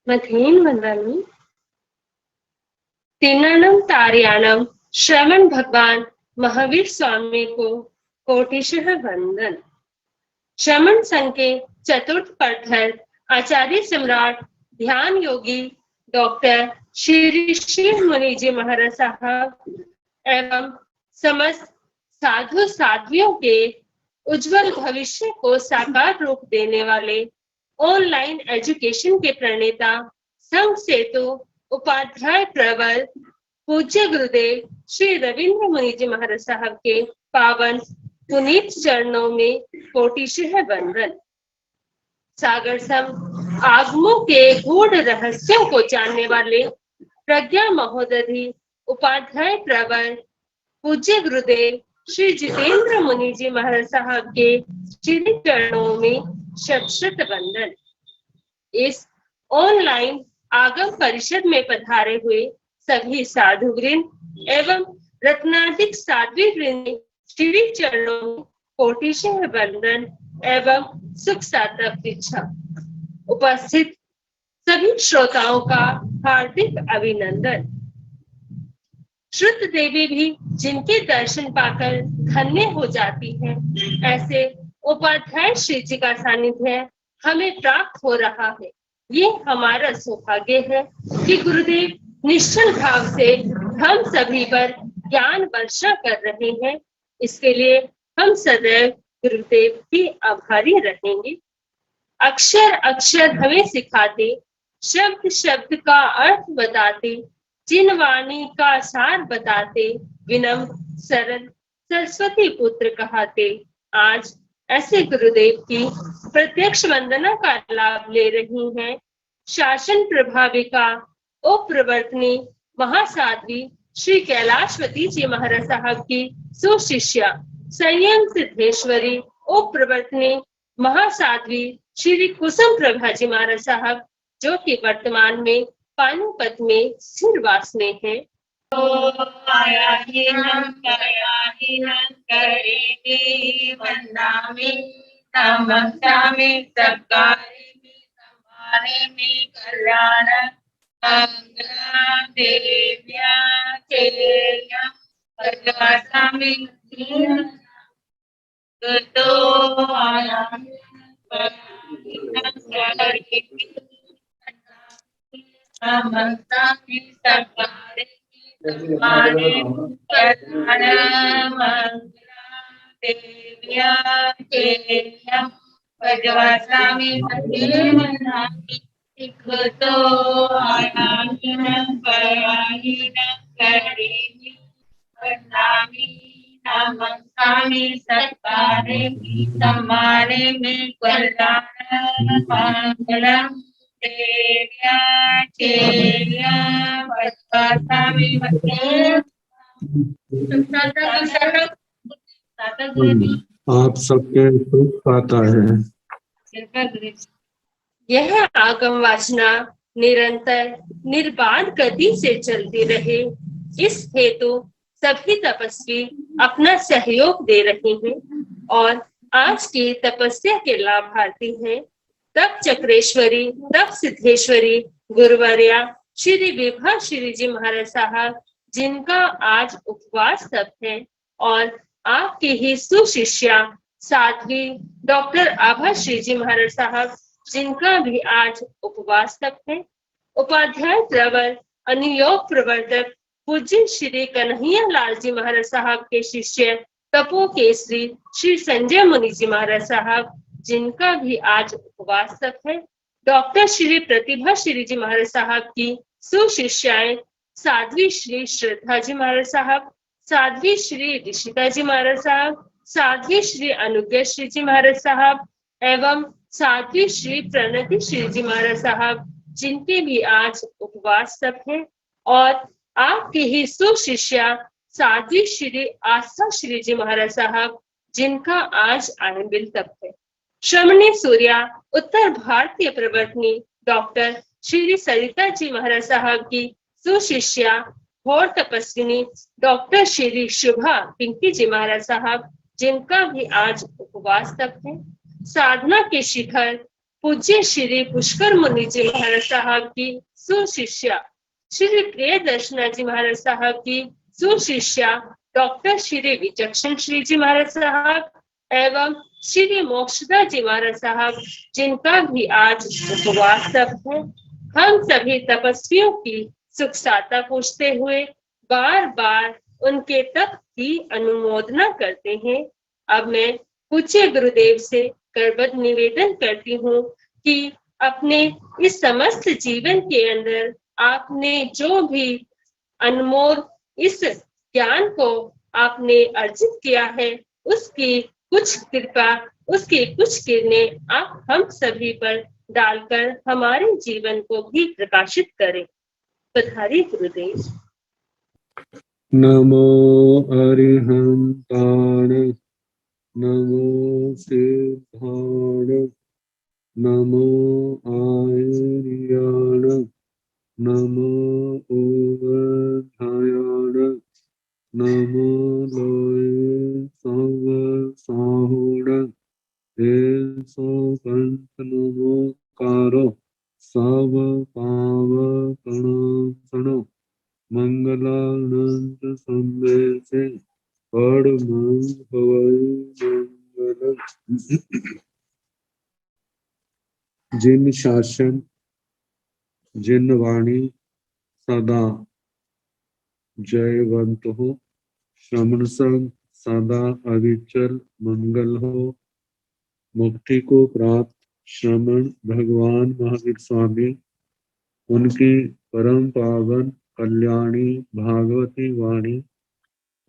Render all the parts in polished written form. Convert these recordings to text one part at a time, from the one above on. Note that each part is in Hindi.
मधेन वंदनी तीनणम तार्याणम श्रवण भगवान महावीर स्वामी को कोटिशः वंदन। श्रवण संघ के चतुर्थ पाठर आचार्य सम्राट ध्यान योगी डॉक्टर श्री शिव मुनि जी महाराज साहब एवं समस्त साधु साध्वियों के उज्जवल भविष्य को साकार रूप देने वाले ऑनलाइन एजुकेशन के प्रणेता संघ सेतु उपाध्याय प्रवर पूज्य गुरुदेव श्री रविंद्र मुनि जी महाराज साहब के पावन पुनीत चरणों में कोटिशः वंदन। सागर सम आगमों के गूढ़ रहस्यों को जानने वाले प्रज्ञा महोदधि उपाध्याय प्रवर पूज्य गुरुदेव श्री जितेंद्र मुनि जी महाराज साहब के श्री चरणों में शत शत वंदन। इस ऑनलाइन आगम परिषद में पधारे हुए सभी साधुवृंद एवं रत्नाधिक साध्वी वृंद श्री चरणों में कोटिशः वंदन एवं सुख सार्थक इच्छा। उपस्थित सभी श्रोताओं का हार्दिक अभिनंदन। श्रुत देवी भी जिनके दर्शन पाकर धन्य हो जाती है, ऐसे उपाध्याय श्री जी का सानिध्य हमें प्राप्त हो रहा है। ये हमारा सौभाग्य है कि गुरुदेव निश्चल भाव से हम सभी पर ज्ञान वर्षा कर रहे हैं। इसके लिए हम सदैव गुरुदेव के आभारी रहेंगे। अक्षर अक्षर हमें सिखाते, शब्द शब्द का अर्थ बताते, जिन वाणी का सार बताते, विनम्र सरल सरस्वती पुत्र कहाते। आज ऐसे गुरुदेव की प्रत्यक्ष वंदना का लाभ ले रही हैं शासन प्रभाविका उपप्रवर्तनी महासाध्वी श्री कैलाशवती जी महाराज साहब की सुशिष्या संयम सिद्धेश्वरी उपप्रवर्तनी महासाध्वी श्री कुसुम प्रभा जी महाराज साहब, जो कि वर्तमान में पानीपत में स्थिरवास में है। कल्याण देव्या नमस्कामि सत्कारे सम्माने में कल्याण मंगलम देव्या चेल्या वत्सामि आप सबके सुख पाता है। यह आगम वासना निरंतर निर्बाध गति से चलती रहे, इस हेतु सभी तपस्वी अपना सहयोग दे रहे हैं और आज की तपस्या के लाभार्थी हैं तप चक्रेश्वरी तप सिद्धेश्वरी गुरुवर्या श्री विभा श्री जी महाराज साहब, जिनका आज उपवास तप है, और आपकी ही सुशिष्या साध्वी डॉक्टर आभा श्री जी महाराज साहब, जिनका भी आज उपवास तप है। उपाध्याय प्रवर अनुयोग प्रवर्तक पूज्य श्री कन्हैया लाल जी महाराज साहब के शिष्य तपो केसरी श्री संजय मुनि जी महाराज साहब, जिनका भी आज उपवास तप है। डॉक्टर श्री प्रतिभा श्री जी महाराज साहब की सुशिष्याएं साध्वी श्री श्रद्धा जी महाराज साहब, साध्वी श्री ऋषिता जी महाराज साहब, साध्वी श्री अनुज्ञा श्री जी महाराज साहब एवं साध्वी श्री प्रणति श्री जी महाराज साहब, जिनके भी आज उपवास तप है। और आपकी ही सुशिष्या साध्वी श्री आस्था श्री जी महाराज साहब, जिनका आज आयंबिल तप है। श्रमणी सूर्या उत्तर भारतीय प्रवर्तनी डॉक्टर श्री सरिता जी महाराज साहब की सुशिष्या घोर तपस्विनी डॉक्टर श्री शुभा पिंकी जी महाराज साहब, जिनका भी आज उपवास तप है। साधना के शिखर पूज्य श्री पुष्कर मुनि जी महाराज साहब की सुशिष्या श्री प्रियदर्शना जी महाराज साहब की सुशिष्या डॉक्टर श्री विचक्षण श्री जी महाराज साहब एवं श्री मोक्षदा जी महाराज साहब, जिनका भी आज उपवास तप है, हम सभी तपस्वियों की सुख साता पूछते हुए बार बार उनके तप की अनुमोदना करते हैं। अब मैं पूज्य गुरुदेव से करबद्ध निवेदन करती हूँ कि अपने इस समस्त जीवन के अंदर आपने जो भी अनमोल इस ज्ञान को आपने अर्जित किया है, उसकी कुछ कृपा, उसकी कुछ किरणें आप हम सभी पर डालकर हमारे जीवन को भी प्रकाशित करें। पधारिए गुरुदेव। नमो अरिहंताण, नमो सिद्धाण, नमो आयुर्याण, नमो उवधायाण, नमो लोय सव साहुण, सो पंथ नमो कारो सब पाव प्रणो मंगलानंद संदेशे परमं भवै मंगलम्। जिन शासन जिन वाणी सदा जयवंत हो, श्रमण संग सदा अविचल मंगल हो। मुक्ति को प्राप्त श्रमण भगवान महावीर स्वामी, उनकी परम पावन कल्याणी भागवती वाणी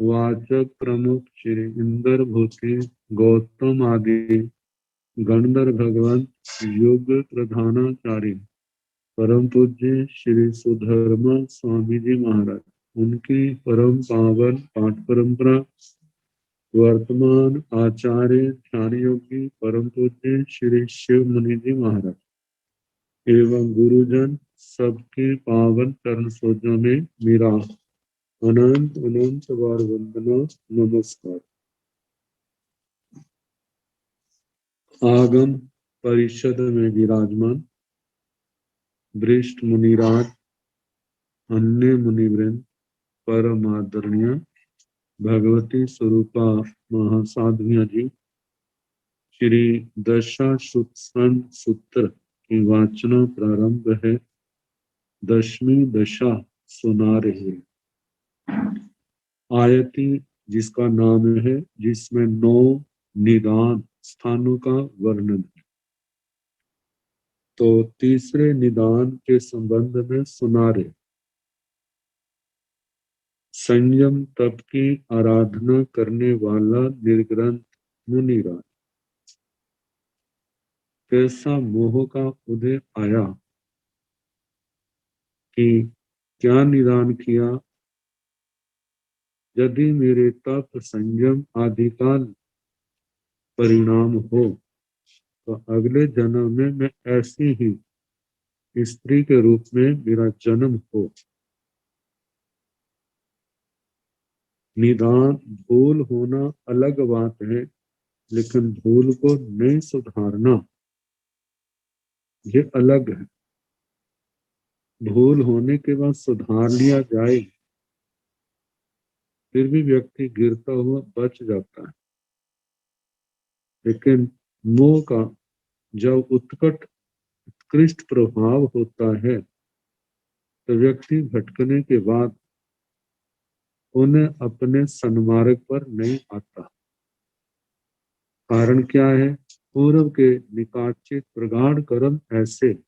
वाचक प्रमुख श्री इंद्र भूति गौतम आदि गणधर भगवान युग प्रधानाचार्य परम पूज्य श्री सुधर्मा स्वामी जी महाराज, उनकी परम पावन पाठ परंपरा वर्तमान आचार्य ध्यान योगी परम पूज्य श्री शिव मुनि जी महाराज एवं गुरुजन सबके पावन चरण सोजों में मेरा अनंत अनंत बार वंदना नमस्कार। आगम परिषद में विराजमान वरिष्ठ मुनिराज, अन्य मुनिवृंद, परम आदरणीय भगवती स्वरूपा महासाध्विया जी, श्री दशाश्वत्थन सूत्र की वाचना प्रारंभ है। 10वीं दशा सुना रहे आयती, जिसका नाम है, जिसमें 9 निदान स्थानों का वर्णन है। तो तीसरे निदान के संबंध में सुना रहे संयम तप की आराधना करने वाला निर्ग्रंथ मुनिराज, कैसा मोह का उदय आया कि क्या निदान किया। यदि मेरे तप संयम आदि का परिणाम हो तो अगले जन्म में मैं ऐसी ही स्त्री के रूप में मेरा जन्म हो। निदान भूल होना अलग बात है, लेकिन भूल को नहीं सुधारना ये अलग है। भूल होने के बाद सुधार लिया जाए फिर भी व्यक्ति गिरता हुआ बच जाता है, लेकिन मोह का जब उत्कृष्ट प्रभाव होता है तो व्यक्ति भटकने के बाद उन्हें अपने सन्मार्ग पर नहीं आता। कारण क्या है? पूर्व के निकाचित प्रगाढ़ कर्म ऐसे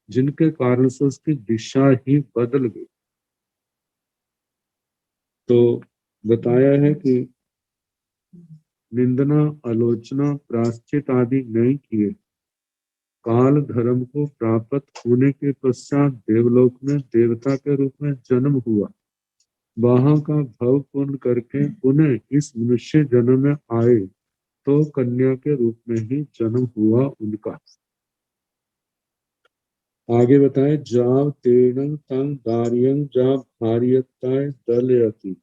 जिनके कारण से उसकी दिशा ही बदल गई। तो बताया है कि निंदना, आलोचना, प्रायश्चित आदि नहीं किए, काल धर्म को प्राप्त होने के पश्चात देवलोक में देवता के रूप में जन्म हुआ। वहां का भव पूर्ण करके पुनः इस मनुष्य जन्म में आए तो कन्या के रूप में ही जन्म हुआ उनका। आगे बताए, जाव तेन तंग दार्यं जाव भार्यताय दलयति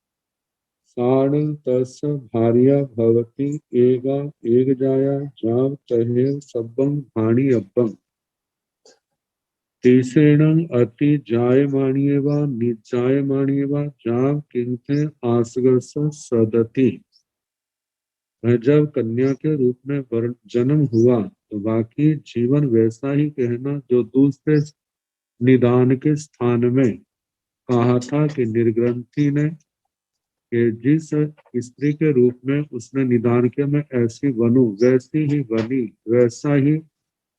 साणं तस् भार्या भवति एगा एक जाया जाव तहेव सब्बं भाणी अब्बं तीसरेणं अति जायमाण्येव निजायमाण्येव जाव किंथे आसगस सदति। जब कन्या के रूप में जन्म हुआ तो बाकी जीवन वैसा ही कहना जो दूसरे निदान के स्थान में कहा था कि निर्ग्रंथि ने कि जिस स्त्री के रूप में उसने निदान किया मैं ऐसी बनूं वैसी ही बनी, वैसा ही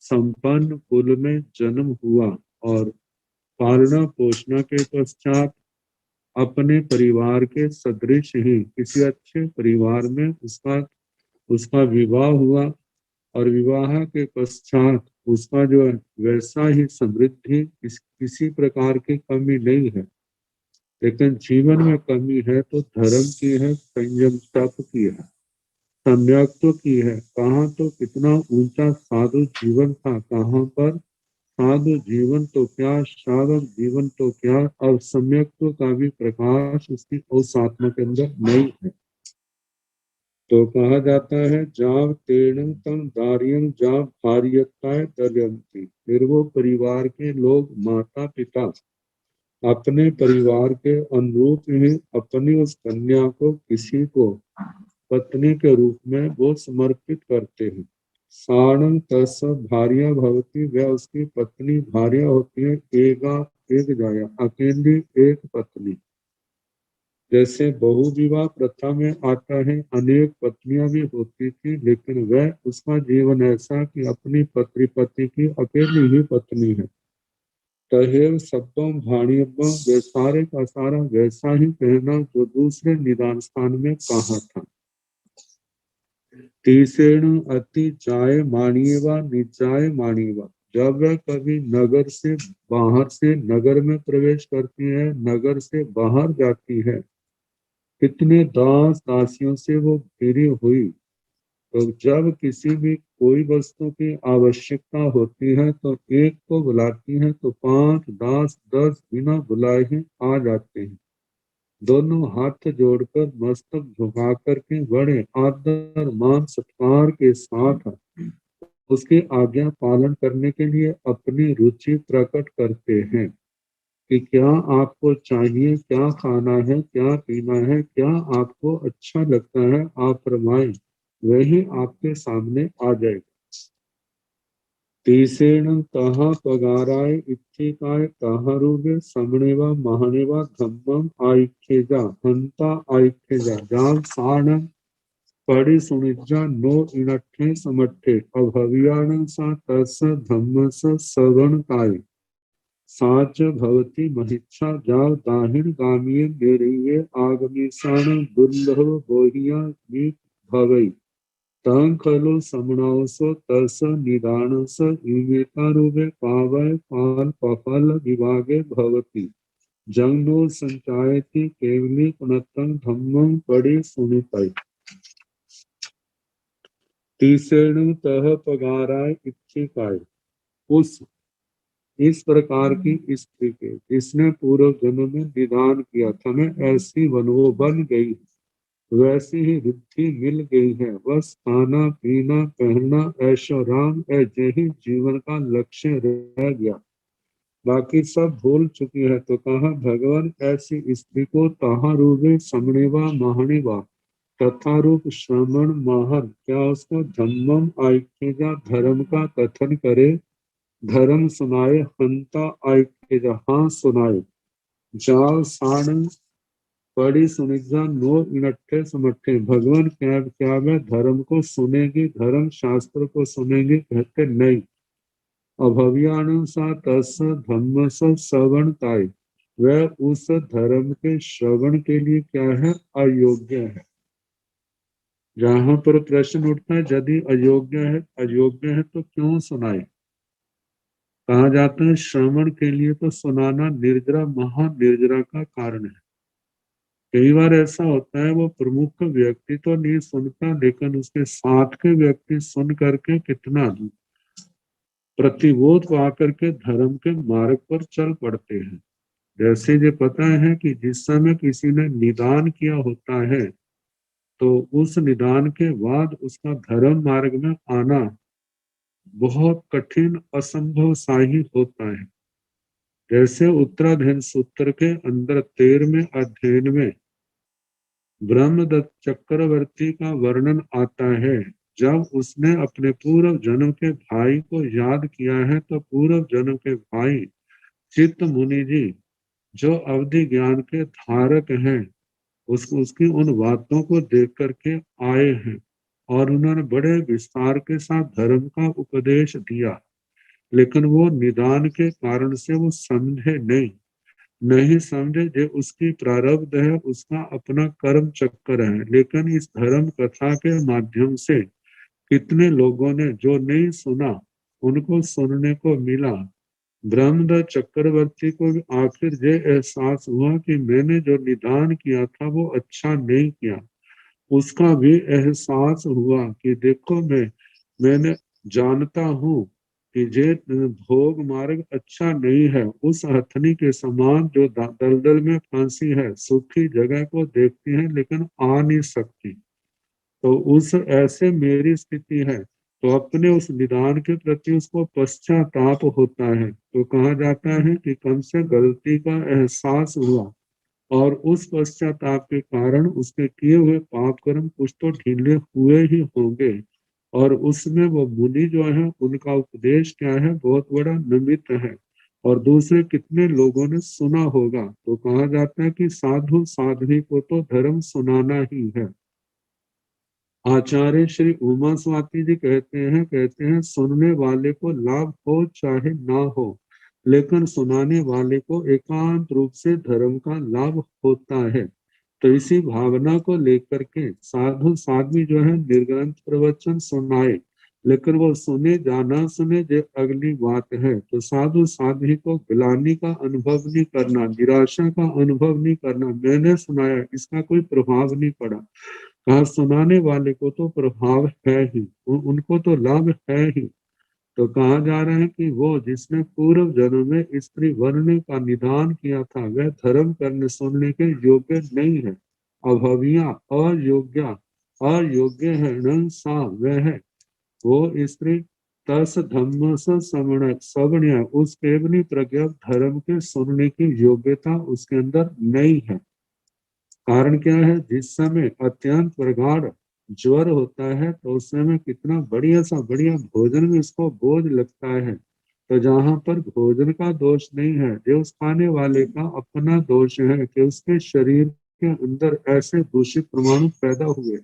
संपन्न कुल में जन्म हुआ और पालना पोषणा के पश्चात अपने परिवार के सदृश ही किसी अच्छे परिवार में उसका विवाह हुआ और विवाह के पश्चात उसका जो है वैसा ही समृद्धि किसी प्रकार की कमी नहीं है। लेकिन जीवन में कमी है तो धर्म की है, संयम तप की है, सम्यक्त्व की है। कहाँ तो कितना ऊंचा साधु जीवन था, कहाँ पर साधु जीवन तो क्या, साधक जीवन तो क्या, अब सम्यक्त्व का भी प्रकाश उसकी उस आत्मा के अंदर नहीं है। तो कहा जाता है जाव तेणं तम दार्यं जाव भार्यताय दर्यन्ति। फिर वो परिवार के लोग माता पिता अपने परिवार के अनुरूप ही अपनी उस कन्या को किसी को पत्नी के रूप में वो समर्पित करते हैं। साणं तस् भार्या भवती, वह उसकी पत्नी भार्या होती है। एक जाया, अकेली एक पत्नी। जैसे बहु विवाह प्रथा में आता है अनेक पत्नियां भी होती थी, लेकिन वह उसका जीवन ऐसा कि अपनी पति की अकेली ही पत्नी है। तहेव सब्बम भाणियब्बम, वे सारे का सारा वैसा ही कहना जो दूसरे निदान स्थान में कहा था। तीसरेण अति जाय माणियवा निजाय माणियवा, जब वह कभी नगर से बाहर से नगर में प्रवेश करती है, नगर से बाहर जाती है, कितने दास दासियों से वो घिरी हुई, तो जब किसी भी कोई वस्तु की आवश्यकता होती है तो एक को बुलाती है तो 5 दास 10 बिना बुलाए ही आ जाते हैं। दोनों हाथ जोड़कर मस्तक झुका करके बड़े आदर मान सत्कार के साथ उसकी आज्ञा पालन करने के लिए अपनी रुचि प्रकट करते हैं कि क्या आपको चाहिए, क्या खाना है, क्या पीना है, क्या आपको अच्छा लगता है, आप फरमाएं, वही आपके सामने आ जाएगा। तीसरेण कहा पगाराय इच्छिकाय कहारूगे समणेवा महानेवा धम्मम आइखेजा हंता आइखेजा जान साण पड़ी सुनिजा नो इनठे समठे अभवियाण सा तस धम्मस सवण काय साच भवती महिच्छा जाव दाहिण गामीय निरीय आगमीसाण दुर्लभ बोहिया मीत भवई तं खलो समणावसो तस निदानस इवेतारूपे पावय पाल पफल विभागे भवती जंगनो संचायति केवली पुनत्तं धम्मं पड़ी सुनितय। तीसरेण तह पगाराय इच्छिकाय, उस इस प्रकार की स्त्री के जिसने पूर्व जन्म में निदान किया था, मैं ऐसी वो बन गई, वैसी ही रिद्धि मिल गई है। बस खाना पीना पहनना ऐशोराम ऐसे ही जीवन का लक्ष्य रह गया, बाकी सब भूल चुकी है। तो कहा भगवान ऐसी स्त्री को तहा रूपे समणेवा महानेवा तथा रूप श्रमण महर, क्या उसको धम्मम आइखेजा धर्म का कथन करे, धर्म सुनाए, हंता आइखेजा हाँ सुनाए, जाल साण पड़ी सुनिजा नो इनट्ठे समट्ठे, भगवान क्या मैं धर्म को सुनेगी, धर्म शास्त्र को सुनेगी, कहते नहीं। अभव्यान सा तस धम्म श्रवण काय, वह उस धर्म के श्रवण के लिए क्या है, अयोग्य है। जहां पर प्रश्न उठता है यदि अयोग्य है तो क्यों सुनाए। कहा जाता है श्रवण के लिए तो सुनाना निर्जरा महानिर्जरा का कारण है। कई बार ऐसा होता है वो प्रमुख व्यक्ति तो नहीं सुनता, लेकिन उसके साथ के व्यक्ति सुन करके कितना प्रतिबोध पा करके धर्म के मार्ग पर चल पड़ते हैं। जैसे ये पता है कि जिस समय किसी ने निदान किया होता है तो उस निदान के बाद उसका धर्म मार्ग में आना बहुत कठिन असंभव सा ही होता है। जैसे उत्तराधीन सूत्र के अंदर 13वें अध्ययन में ब्रह्मदत्त चक्रवर्ती का वर्णन आता है। जब उसने अपने पूर्व जन्म के भाई को याद किया है तो पूर्व जन्म के भाई चित्त मुनि जी जो अवधि ज्ञान के धारक हैं उसकी उन बातों को देख करके आए हैं और उन्होंने बड़े विस्तार के साथ धर्म का उपदेश दिया, लेकिन वो निदान के कारण से वो समझे नहीं समझे। जो उसकी प्रारब्ध है, उसका अपना कर्म चक्कर है। लेकिन इस धर्म कथा के माध्यम से कितने लोगों ने जो नहीं सुना उनको सुनने को मिला। ब्रह्मदत्त चक्रवर्ती को भी आखिर ये एहसास हुआ कि मैंने जो निदान किया था वो अच्छा नहीं किया। उसका भी एहसास हुआ कि देखो मैंने जानता हूँ कि ये भोग मार्ग अच्छा नहीं है। उस हथनी के समान जो दलदल में फांसी है, सूखी जगह को देखती है लेकिन आ नहीं सकती, तो उस ऐसे मेरी स्थिति है। तो अपने उस निदान के प्रति उसको पश्चाताप होता है। तो कहा जाता है कि कम से गलती का एहसास हुआ और उस पश्चाताप के कारण उसके किए हुए पाप कर्म कुछ तो ढीले हुए ही होंगे। और उसमें वो मुनि जो है उनका उपदेश क्या है, बहुत बड़ा निमित्त है। और दूसरे कितने लोगों ने सुना होगा। तो कहा जाता है कि साधु साध्वी को तो धर्म सुनाना ही है। आचार्य श्री उमा स्वाति जी कहते हैं सुनने वाले को लाभ हो चाहे ना हो, लेकिन सुनाने वाले को एकांत रूप से धर्म का लाभ होता है। तो इसी भावना को लेकर के साधु साध्वी जो है निर्ग्रंथ प्रवचन सुनाए, लेकिन वो सुने जाना सुने जो अगली बात है। तो साधु साध्वी को गिलानी का अनुभव नहीं करना, निराशा का अनुभव नहीं करना, मैंने सुनाया इसका कोई प्रभाव नहीं पड़ा। कहा सुनाने वाले को तो प्रभाव है ही, उनको तो लाभ है ही। तो कहा जा रहा है कि वो जिसने पूर्व जन्म में स्त्री बनने का निदान किया था वह धर्म करने सुनने के योग्य नहीं है। अभविया अयोग्य है न सा वह है वो स्त्री तस धम्म सवण्य उस केवली प्रज्ञा धर्म के सुनने की योग्यता उसके अंदर नहीं है। कारण क्या है, जिस समय अत्यंत प्रगाढ़ ज्वर होता है तो उस समय कितना बढ़िया भोजन में इसको बोझ लगता है। तो जहाँ पर भोजन का दोष नहीं है, जो उस खाने वाले का अपना दोष है कि उसके शरीर के अंदर ऐसे दूषित परमाणु पैदा हुए।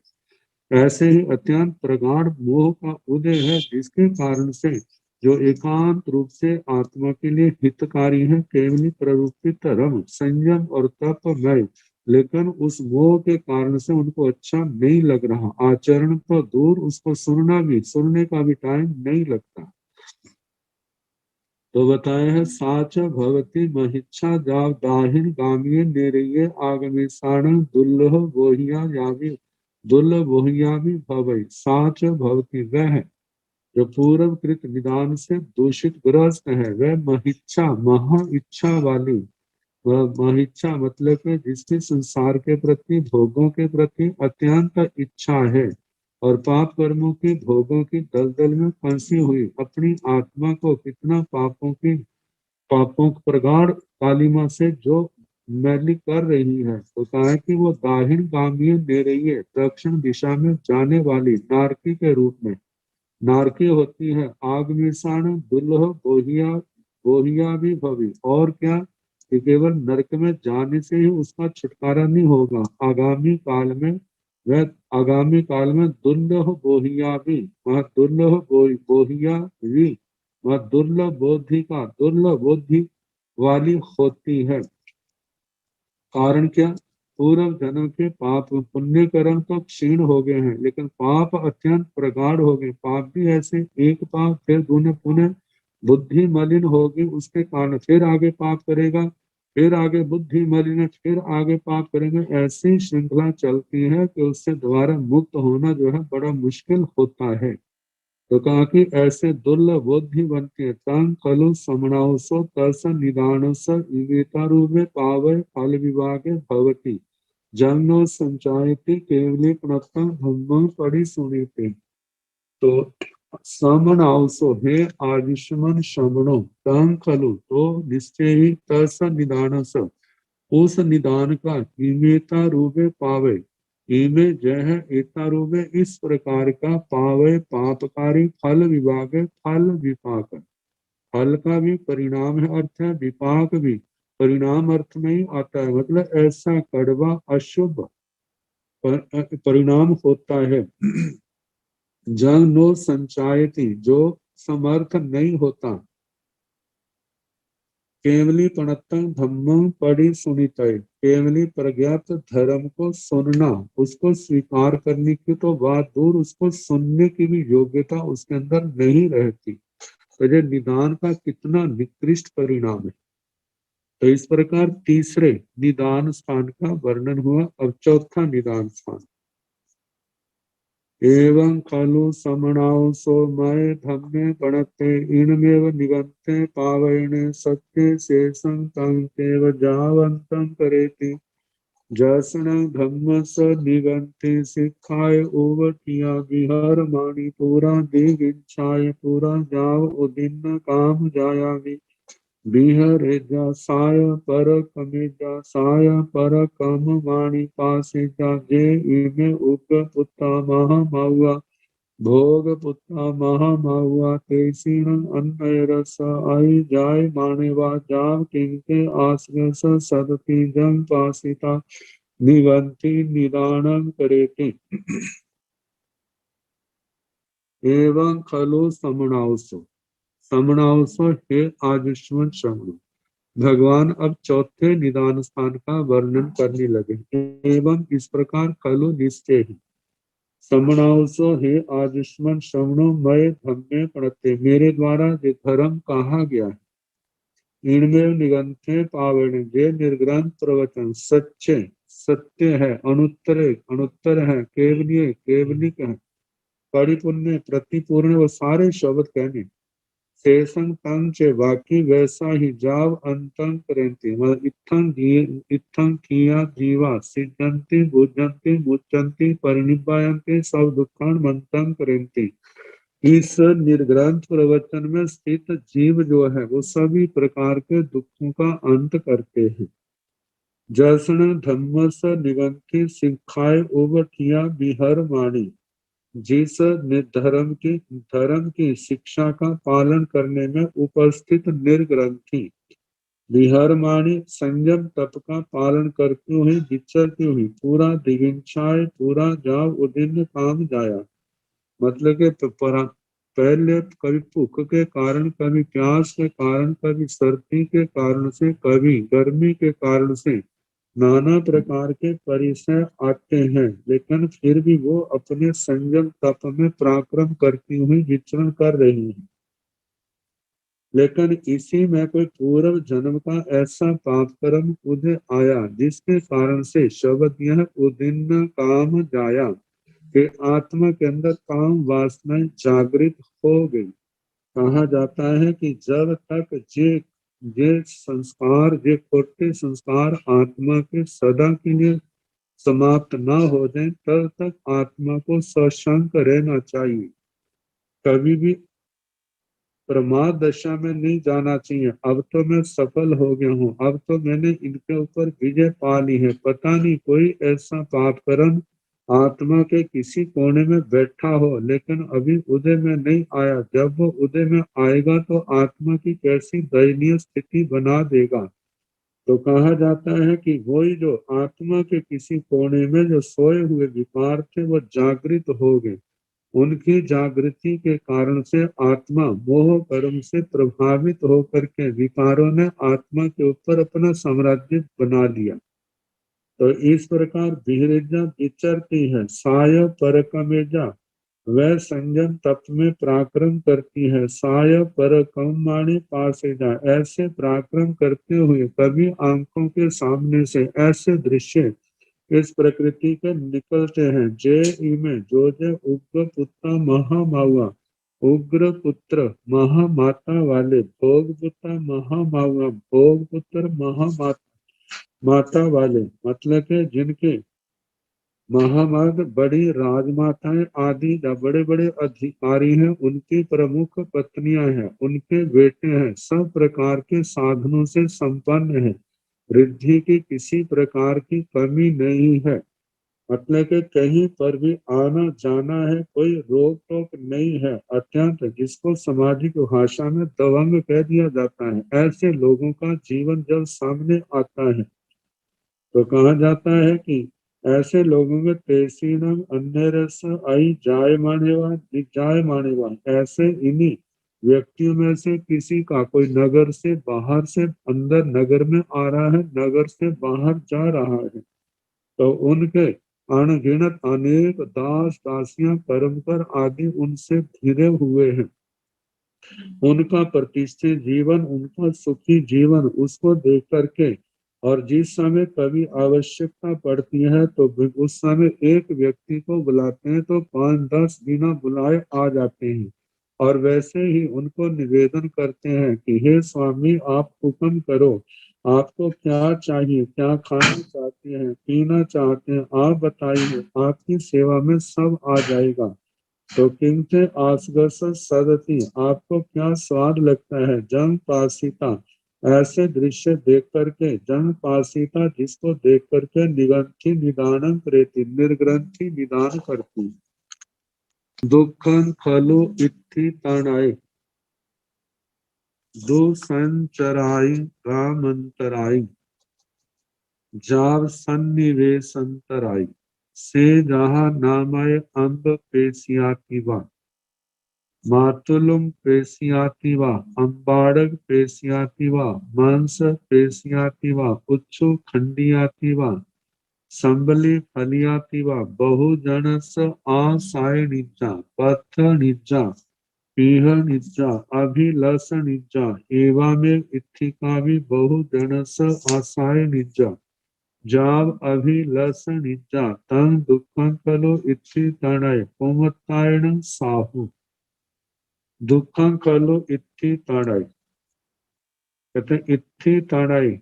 ऐसे ही अत्यंत प्रगाढ़ मोह का उदय है जिसके कारण से जो एकांत रूप से आत्मा के लिए हितकारी है केवली प्रवृत्ति रम संयम और तपमय, लेकिन उस मोह के कारण से उनको अच्छा नहीं लग रहा। आचरण तो दूर, उसको सुनने का भी टाइम नहीं लगता। तो बताया है साच भवती महिच्छा जाव दाहिन गामीय निरय आगमी साण दुर्लभ बोहिया भी भवई। साच भवती वह जो पूर्व कृत निदान से दूषित ग्रस्त है, वह महिच्छा महा इच्छा वाली। वह महिच्छा मतलब है जिसकी संसार के प्रति भोगों के प्रति अत्यंत इच्छा है और पाप कर्मों की भोगों की दलदल में फंसी हुई अपनी आत्मा को कितना पापों प्रगाढ़ कालिमा से जो मैली कर रही है। तो कहा है कि वो दाहिन गामीय दे रही है, दक्षिण दिशा में जाने वाली नारकी के रूप में। नारकी होती है आग में साण दुल्ह बोहिया भी भवी। और क्या कि केवल नरक में जाने से ही उसका छुटकारा नहीं होगा, आगामी काल में दुर्लभ बोहिया भी, वह बोहिया भी वह दुर्लभ बुद्धि वाली होती है। कारण क्या, पूर्व जन्म के पाप पुण्य कर्म तो क्षीण हो गए हैं, लेकिन पाप अत्यंत प्रगाढ़ हो गए। पाप भी ऐसे, एक पाप फिर दूने पुनः बुद्धि मलिन होगी, उसके कारण फिर आगे पाप करेगा, फिर आगे बुद्धि मलिन, फिर आगे पाप करेंगे। ऐसी श्रृंखला चलती है कि उससे दोबारा मुक्त होना जो है बड़ा मुश्किल होता है। तो कहा कि ऐसे दुर्लभ बुद्धि बनती है। तंग खलु समणावसो तस निदानस विवेता रूपे पावय फल विभागे भवति जन्नो संचायति केवली प्रणतम धम्मं परि सुनीते। तो समणावसो हे आदिशमन श्रवणो तंग खलु तो निश्चय ही तस निदानस उस निदान का विवेता रूपे पावे इमे जय है एता रूपे इस प्रकार का पावे पापकारी फल विभाग फल विपाक। फल का भी परिणाम है अर्थ है, विपाक भी परिणाम अर्थ में ही आता है। मतलब ऐसा कड़वा अशुभ परिणाम होता है। जन नो संचायती जो समर्थ नहीं होता। केवली प्रणतम धम्मं पढ़ी सुनितय केवली प्रज्ञात धर्म को सुनना उसको स्वीकार करने की तो बात दूर, उसको सुनने की भी योग्यता उसके अंदर नहीं रहती। तो ये निदान का कितना निकृष्ट परिणाम है। तो इस प्रकार तीसरे निदान स्थान का वर्णन हुआ। अब चौथा निदान स्थान। एवं खलु समणावसो मय धम्मे पणते इनमेव निगन्ते पावयणे सत्ये शेषं तं तेव जावन्तं करेति जसन धम्म स निगन्ते सिखाय ओवटिया विहर माणि पूरा दिगिच्छाय पूरा जाव उदिन्न काम जायावि बिहरे जा साय पर कमेजा साय पर कम वाणी पासे जा जे इमे उग पुत्ता महा माहुआ भोग पुत्ता महा माहुआ तेसीण अन्नय रस आई जाय मानेवा जाव किंके आश्रय सदति जम पासिता निगंति निदानम करेति। एवं खलु समणावसो समणावसो हे आयुष्मान श्रवण। भगवान अब चौथे निदान स्थान का वर्णन करने लगे। एवं इस प्रकार खलु निश्चय ही समणावसो हे आयुष्मान श्रवणो मय धम्मे पढ़ते मेरे द्वारा जो धर्म कहा गया है इनमें निगंथे पावने जे निर्ग्रंथ प्रवचन सच्चे सत्य है अनुत्तर है केवलीय केवलिक है परिपूर्ण प्रतिपूर्ण वो सारे शब्द कहने शेषं तंग चे बाकी वैसा ही जाव अंतं करेंति मतलब इत्थं किया जीवा सिद्धंति बुद्धंति मुच्यंति परिनिब्बायन्ति सब दुखान मंतं करेंति। इस निर्ग्रंथ प्रवचन में स्थित जीव जो है वो सभी प्रकार के दुखों का अंत करते हैं। जसन धम्म स निगंति सिखाए ओवठिया बिहर माणी जिस धर्म की शिक्षा का पालन करने में उपस्थित निर्ग्रंथी विहरमाणी संयम तप का पालन करती हुई विचरती हुई पूरा दिगिंछाए पूरा जाव उदिन काम जाया। मतलब के पहले कभी भूख के कारण कभी प्यास के कारण कभी सर्दी के कारण से कभी गर्मी के कारण से नाना प्रकार के परिचय आते हैं लेकिन फिर भी वो अपने संयम तप में पराक्रम करती हुई विचरण कर रही है। लेकिन इसी में कोई पूर्व जन्म का ऐसा पाप कर्म उदय आया जिसके कारण से शब्द यह उदिन्न काम जाया कि आत्मा के अंदर काम वासनाएं जागृत हो गई। कहा जाता है कि जब तक ये संस्कार ये खोटे संस्कार आत्मा के सदा के लिए समाप्त ना हो जाए तब तक आत्मा को सशंक रहना चाहिए। कभी भी प्रमाद दशा में नहीं जाना चाहिए। अब तो मैं सफल हो गया हूँ, अब तो मैंने इनके ऊपर विजय पा ली है। पता नहीं कोई ऐसा पाप कर्म आत्मा के किसी कोने में बैठा हो लेकिन अभी उदय में नहीं आया। जब वो उदय में आएगा तो आत्मा की कैसी दयनीय स्थिति बना देगा। तो कहा जाता है कि वही जो आत्मा के किसी कोने में जो सोए हुए विकार थे वो जागृत हो गए। उनकी जागृति के कारण से आत्मा मोह कर्म से प्रभावित होकर के विकारों ने आत्मा के ऊपर अपना साम्राज्य बना लिया। तो इस प्रकार विहृजा विचरती है साय परकमेजा वह संयम तप में पराक्रम करती है। साय पर कमाणी पासे जा ऐसे पराक्रम करते हुए कभी आंखों के सामने से ऐसे दृश्य इस प्रकृति के निकलते हैं जे इमे जो जे उग्र पुत्ता महामावा उग्र पुत्र महामाता वाले, भोगपुत्र महामाता, भोगपुत्र महामाता माता वाले, मतलब के जिनके महामाता बड़ी राजमाताएं आदि बड़े बड़े अधिकारी हैं, उनकी प्रमुख पत्नियां हैं, उनके बेटे हैं, सब प्रकार के साधनों से संपन्न है, वृद्धि की किसी प्रकार की कमी नहीं है, मतलब कि कहीं पर भी आना जाना है, कोई रोक टोक नहीं है, अत्यंत जिसको सामाजिक भाषा में दबंग कह दिया जाता है, ऐसे लोगों का जीवन जब सामने आता है तो कहा जाता है कि ऐसे लोगों में तेसीनम अन्य रस आई जाय मानेवा, ऐसे इन्हीं व्यक्तियों में से किसी का कोई नगर से बाहर से अंदर नगर में आ रहा है, नगर से बाहर जा रहा है, तो उनके अनगिनत अनेक दास दासियां कर्मकर आदि उनसे घिरे हुए हैं, उनका प्रतिष्ठित जीवन, उनका सुखी जीवन उसको देख करके, और जिस समय कभी आवश्यकता पड़ती है तो उस समय एक व्यक्ति को बुलाते हैं तो 5-10 बिना बुलाए आ जाते हैं, और वैसे ही उनको निवेदन करते हैं कि हे स्वामी आप हुक्म करो, आपको क्या चाहिए, क्या खाना चाहते हैं, पीना चाहते हैं, आप बताइए, आपकी सेवा में सब आ जाएगा। तो किंचे आसगस सदती, आपको क्या स्वाद लगता है, जन पासिता, ऐसे दृश्य देख करके, जन पासिता जिसको देख करके निगंठी निदानम प्रेति, निर्ग्रंथि निदान करती, दुखन खलु इत्थि तनाय, दुसंचराई गामंतराई, जाव सन्निवेशंतराई, से जहा नामय अंब पेशियातिवा, मातुलुम पेशियातिवा, अंबाड़क पेशियातिवा, मांस पेशियातिवा, उच्चु खंडियातिवा, संबली फलियातिवा, बहुजनस आसाय निज्जा, पथ निज्जा, पीह निज्जा, अभिलष निज्जा, एवं इत्थिका भी बहुजनस आसाय निज्जा, जाव अभिलष निज्जा, तं दुखं कलो इत्थि तणय, कुमत्तायण साहु, दुखं खलु इत्थि तणय, कहते इत्थि तणय,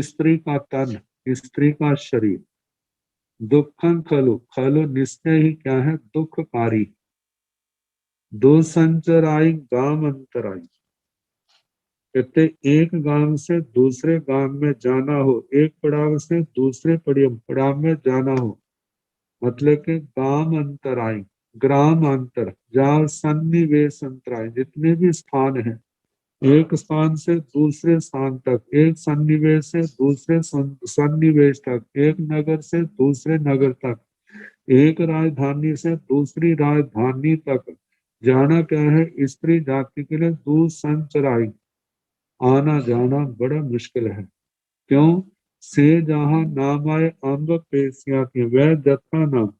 स्त्री का तन, स्त्री का शरीर, दुखं खलु, खलु निश्चय ही क्या है, दुखकारी, दो संचराई गाम अंतराई, कहते एक गांव से दूसरे गांव में जाना हो, एक पड़ाव से दूसरे पड़ाव में जाना हो, मतलब कि गाम अंतराई, ग्राम अंतर, जहाँ सन्निवेश अंतराय, जितने भी स्थान है, एक स्थान से दूसरे स्थान तक, एक सन्निवेश से दूसरे सन्निवेश तक, एक नगर से दूसरे नगर तक, एक राजधानी से दूसरी राजधानी तक जाना क्या है, स्त्री जाति के लिए दूर संचराई, आना जाना बड़ा मुश्किल है। क्यों? से जहाँ नाम आए अम्ब पेशियाती, वह जत्था नाम,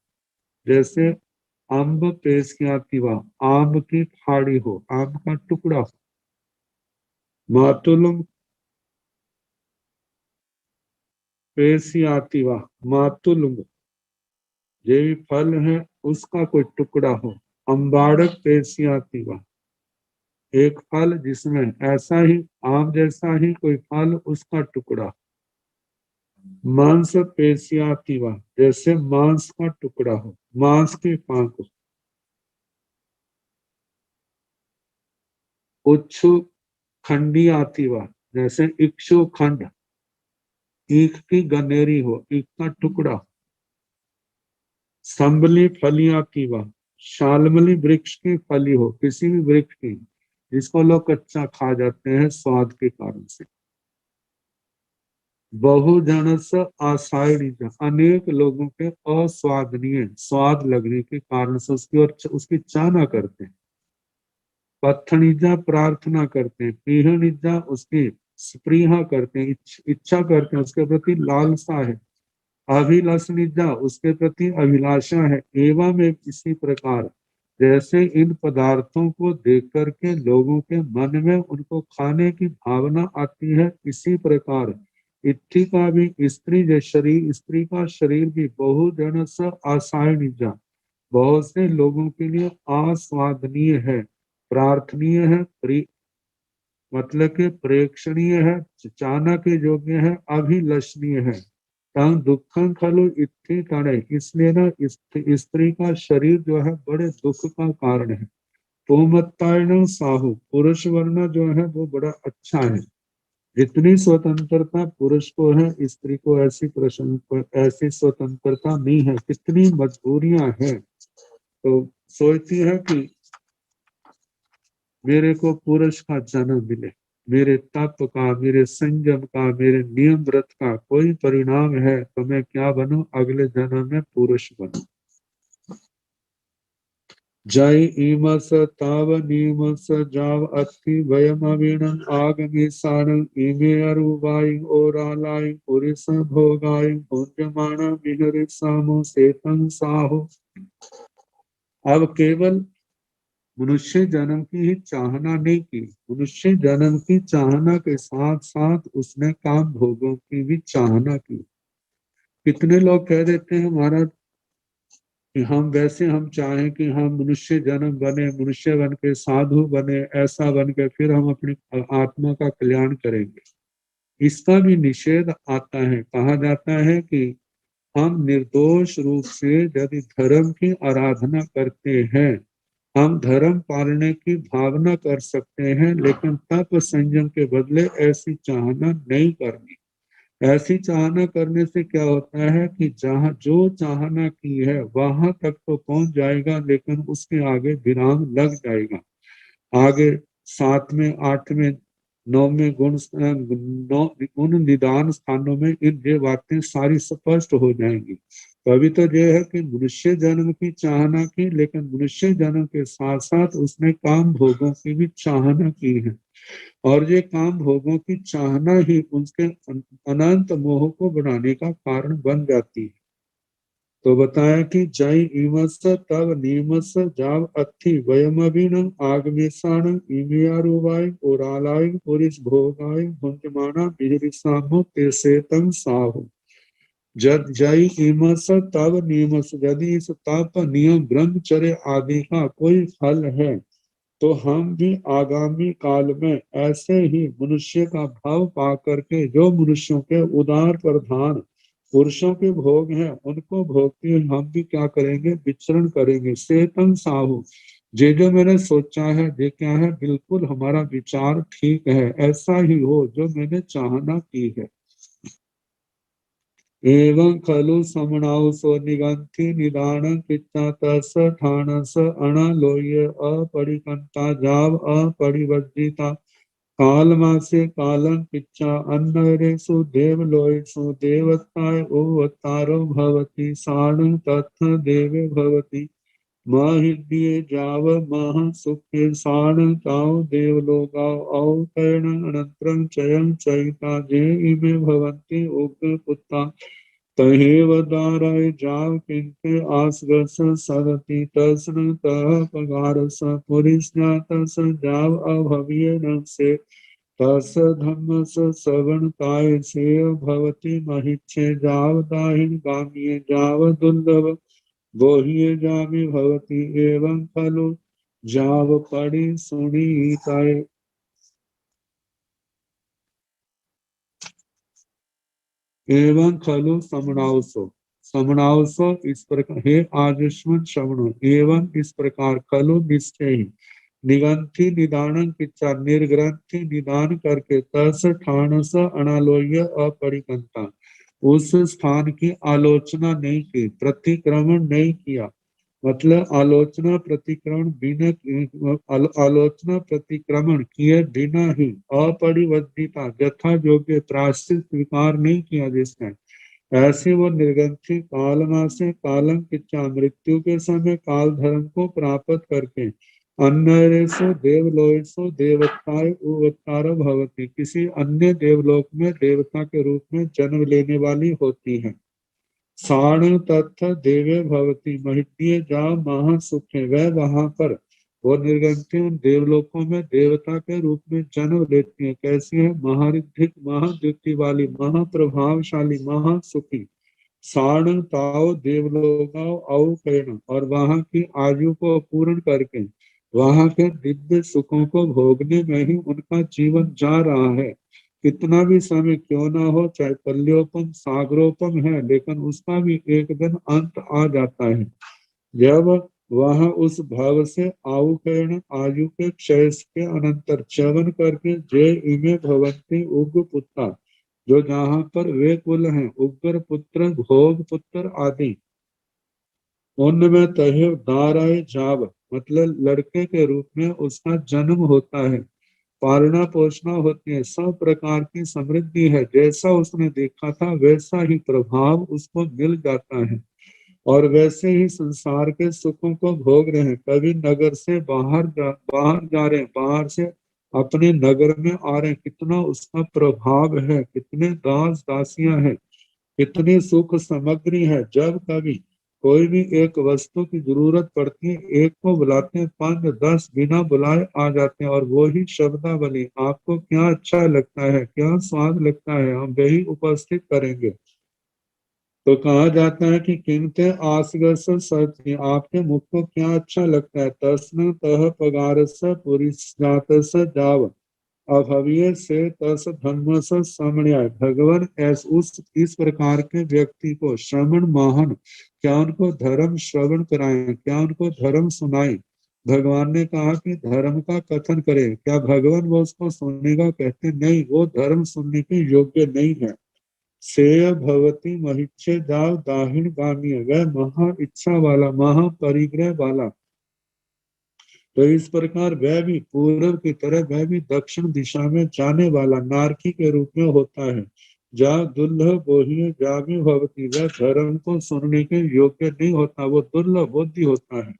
जैसे अम्ब पेशियाती, वह आम की फाड़ी हो, आम का टुकड़ा, मातुलुम पेशियाती, वह मातुलुम ये भी फल है उसका कोई टुकड़ा हो, अम्बाड़क पेशियाती, वह एक फल जिसमें ऐसा ही आम जैसा ही कोई फल, उसका टुकड़ा, मांस पेशियातिवा, जैसे मांस का टुकड़ा हो, मांस की पांख, उच्छु खंडियातिवा, जैसे इक्षु खंड, ईख की गनेरी हो, ईख का टुकड़ा, संबली फलियातिवा, शालमली वृक्ष की फली हो, किसी भी वृक्ष की, जिसको लोग कच्चा खा जाते हैं स्वाद के कारण से, बहुजनस आसायणी, अनेक लोगों के अस्वादनीय स्वाद लगने के कारण से उसकी और उसकी चाहना करते हैं, पत्थनिजा प्रार्थना करते हैं, पीहनिजा उसकी स्पृहा करते हैं, इच्छा करते हैं, उसके प्रति लालसा है, अभिलाषनिजा उसके प्रति अभिलाषा है, एवं एक इसी प्रकार जैसे इन पदार्थों को देख करके लोगों के मन में उनको खाने की भावना आती है, इसी प्रकार इत्थि का भी स्त्री जो शरीर, स्त्री का शरीर भी बहुजन स आसायनिजा, बहुत से लोगों के लिए आस्वादनीय है, प्रार्थनीय है, मतलब कि प्रेक्षणीय है, चाहना के योग्य है, अभिलषणीय है। तंग दुखं खलु इत्थि तड़े, इसलिए ना स्त्री का शरीर जो है बड़े दुख का कारण है। पूमत्तायण साहु, पुरुष वर्ण जो है वो बड़ा अच्छा है। जितनी स्वतंत्रता पुरुष को है, स्त्री को ऐसी स्वतंत्रता नहीं है। कितनी मजबूरियां हैं। तो सोचती है कि मेरे को पुरुष का जन्म मिले, मेरे तप का, मेरे संयम का, मेरे नियम व्रत का कोई परिणाम है तो मैं क्या बनूं, अगले जन्म में पुरुष बनूं। जय इमस ताव नीमस जाव अति वयम अविणं आगमी सारं इमे अरुवाई ओरालाई पुरुष भोगाई भोज्यमाना विहरि सामो सेतं साहो। अब केवल मनुष्य जन्म की ही चाहना नहीं की, मनुष्य जन्म की चाहना के साथ साथ उसने काम भोगों की भी चाहना की। कितने लोग कह देते हैं महाराज कि हम चाहें कि हम मनुष्य जन्म बने, मनुष्य बन के साधु बने, ऐसा बन के फिर हम अपनी आत्मा का कल्याण करेंगे। इसका भी निषेध आता है। कहा जाता है कि हम निर्दोष रूप से यदि धर्म की आराधना करते हैं, हम धर्म पालने की भावना कर सकते हैं, लेकिन तप संयम के बदले ऐसी चाहना नहीं करनी। ऐसी चाहना करने से क्या होता है कि जहाँ जो चाहना की है वहां तक तो पहुंच जाएगा, लेकिन उसके आगे विराम लग जाएगा। आगे 7वें 8वें 9वें उन निदान स्थानों में ये बातें सारी स्पष्ट हो जाएंगी। तो अभी तो ये है कि मनुष्य जन्म की चाहना की, लेकिन मनुष्य जन्म के साथ साथ उसने काम भोगों की भी चाहना की है, और ये काम भोगों की चाहना ही उसके अनंत मोह को बढ़ाने का कारण बन जाती है। तो बताया कि जय इमस तब नीमस जाव अथि वयमभिन आगमेशाण इमियारुवाय ओरालाय पुरिस भोगाय भुंजमाना बिजरिसामो तेसेतम साहु। जद जय इमस तब नीमस, यदि इस तप नियम ब्रह्मचर्य आदि का कोई फल है तो हम भी आगामी काल में ऐसे ही मनुष्य का भाव पा करके जो मनुष्यों के उदार प्रधान पुरुषों के भोग हैं उनको भोगते हुए हम भी क्या करेंगे, विचरण करेंगे। सेतन साहु, जे जो मैंने सोचा है ये क्या है, बिल्कुल हमारा विचार ठीक है, ऐसा ही हो जो मैंने चाहना की है। एवं खलु समणाउसो निगंथि निदान किच्चा तस ठाणस अणलोय अपरिकंता जाव अपरिवर्जिता कालमासे कालं किच्चा अन्नरेषु देवलोयसु देवताय ओवतारो भवति साण तथ देवे भवति महिद्ये जाव मह सुखे साण ताव देवलोकाव अवतरण अनंतरं चयं चयिता जे इमे भवन्ति उग्र पुत्ता तहेव दाराय जाव किंते आसगस सरति तस्न तह पगारस पुरिस्नातस जाव अभव्य न से तस धम्मस सवण काय से भवति महिच्छे जाव दाहिन गाम्ये जाव दुर्लभ बोहिए जामि भवति एवं खलु जाव पड़ी सुनीताय। एवं खलु समणाउसो, समणाउसो इस प्रकार, हे आयुष्मान श्रवणो, एवं इस प्रकार खलु निश्चय ही निगंथि निदान किच्चा निर्ग्रंथि निदान करके तस ठाणस अनालोय अपरिकंता, उस स्थान की आलोचना नहीं की, प्रतिक्रमण नहीं किया। मतलब आलोचना प्रतिक्रमण बिना आलोचना प्रतिक्रमण किए बिना ही अपरिवर्तिता यथा योग्य प्रायश्चित स्वीकार नहीं किया जिसने, ऐसे वो निर्गंथी कालमा से कालम किच्चा मृत्यु के समय काल धर्म को प्राप्त करके अन्यरेषु देवलोकेषु देवताय उवतारो भवति, किसी अन्य देवलोक में देवता के रूप में जन्म लेने वाली होती है। साण तथ देवे भवती, महित्य जा महा सुखे, वह वहां पर वो निर्गंथी उन देवलोकों में देवता के रूप में जन्म लेती है। कैसी है, महारिद्धिक महाद्युति वाली, महाप्रभावशाली, महासुखी। सारण ताओ देवलोकाओ अवकर्ण, और वहां की आयु को पूर्ण करके वहां के दिव्य सुखों को भोगने में ही उनका जीवन जा रहा है। कितना भी समय क्यों ना हो, चाहे पल्योपम सागरोपम है, लेकिन उसका भी एक दिन अंत आ जाता है। जब वह उस भाव से आयुकर्ण आयु के क्षय के अनंतर च्यवन करके जय इमे भवंती उग्र पुत्र, जो जहाँ पर वे कुल हैं, उग्र पुत्र भोग पुत्र आदि, उनमें तहे दाराय जाव, मतलब लड़के के रूप में उसका जन्म होता है, पालना पोषणा होती है, सब प्रकार की समृद्धि है, जैसा उसने देखा था वैसा ही प्रभाव उसको मिल जाता है, और वैसे ही संसार के सुखों को भोग रहे हैं। कभी नगर से बाहर जा रहे हैं, बाहर से अपने नगर में आ रहे हैं, कितना उसका प्रभाव है, कितने दास दासियां हैं, कितनी सुख सामग्री है। जब कभी कोई भी एक वस्तु की जरूरत पड़ती है, एक को बुलाते हैं, 5-10 बिना बुलाए आ जाते हैं, और वो ही शब्दावली, आपको क्या अच्छा लगता है, क्या स्वाद लगता है, हम वही उपस्थित करेंगे। तो कहा जाता है कि किंते आसगस सत्य, आपके मुख को क्या अच्छा लगता है, तस्न तह पगारस पुरिजातस जाव, अभव्य से तस धर्म से समन्याय। भगवान इस प्रकार के व्यक्ति को श्रवण महान, क्या उनको धर्म श्रवण कराएं, क्या उनको धर्म सुनाएं। भगवान ने कहा कि धर्म का कथन करें, क्या भगवान वो उसको सुनेगा, कहते नहीं, वो धर्म सुनने के योग्य नहीं है। सेय भवती महिचे दाव दाहिण गामी, वह महा इच्छा वाला, महा परिग्रह वाला, तो इस प्रकार वह भी पूर्व की तरह वह भी दक्षिण दिशा में जाने वाला नारकी के रूप में होता है। जा दुर्लभ बोहिय जा भी भवती, वह धर्म को सुनने के योग्य नहीं होता, वो दुर्लभ बुद्धि होता है।